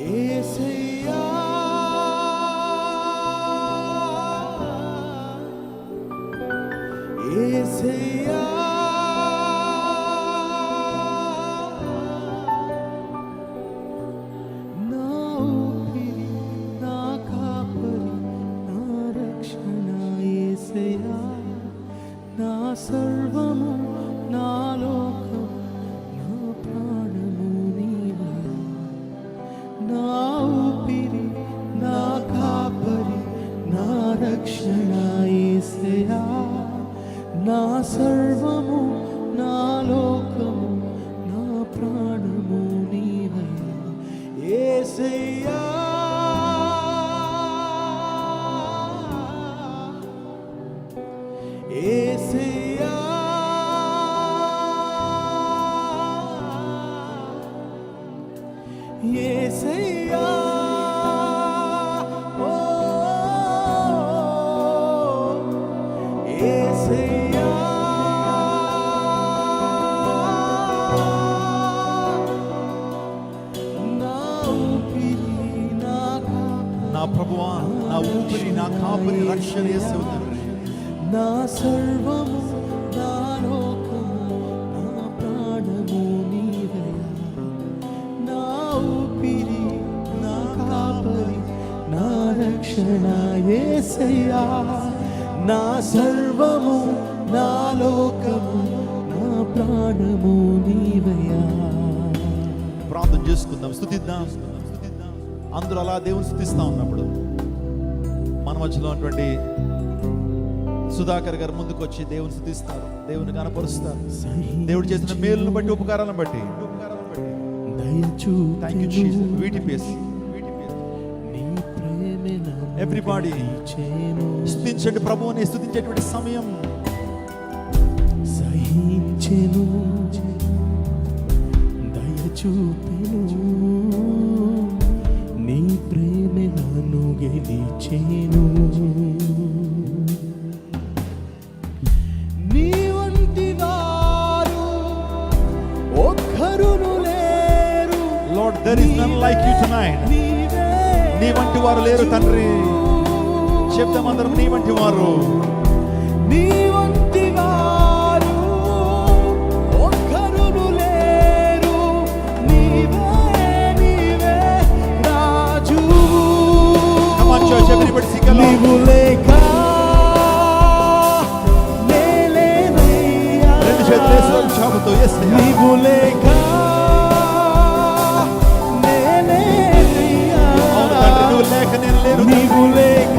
యేసయ్యా యేసయ్యా నా ఊపిరి నా కాపరి నా రక్షణ యేసయ్యా నా సర్వము నా లోకం నా ప్రాణము నీవే నా ఊపిరి నా కాపరి నా రక్షణ యేసయ్యా నా సర్వము నా లోకము నా ప్రాణము నీవే యేసయ్యా యేసయ్యా యేసయ్యా ఓ యేసయ్యా నా ఊపిరి నా కాపరి నా ప్రభువా నా ఊపిరి నా కాపరి రక్షణ యేసు తండ్రి నా సర్వము నా లోకము నా ప్రాణము నీవే నా ఊపిరి నా కాపరి నా రక్షణ యేసయ్యా నా సర్వము నా లోకము నా ప్రాణము నీవయ్యా. ప్రార్థన చేసుకుందాం, స్తుతిద్దాం. అందరూ అలా దేవుని స్తుతిస్తా ఉన్నప్పుడు మన మధ్యలో ఉన్నటువంటి సుధాకర్ గారు ముందుకు వచ్చి దేవుని స్తుతిస్తారు, దేవుని కనపరుస్తారు. దేవుడు చేసిన మేలును బట్టి ఉపకారాలను బట్టి థ్యాంక్ యూ జీసస్. ఎవ్రీబాడీ స్తుతించండి ప్రభువుని. స్తుతించేటువంటి సమయం. సహించెను దయచూపెను నీ ప్రేమ నన్ను గెలిచెను. నీ వంటి వారు ఒక్కరును లేరు. Lord, there is none like you tonight. నీ వంటి వారు లేరు తండ్రి. చెప్తాం అందరం, నీ వంటి వారు. నీ వంటి వారు ఒక్కరును లేరు. నీవే నీవే రాజు. Come on church, everybody sing along. నీవు లేక నేలేనయ్యా. రెండు చేతులు వేసి చాపుతూ యేసయ్యా. నీవు లేక నేలేనయ్యా. అవును తండ్రి, నువ్వు లేక నేను లేను. నీవు లేక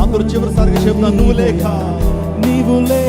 అందరూ చివరిసారిగా చెప్తాను, నువ్వు లేక నీవు లేక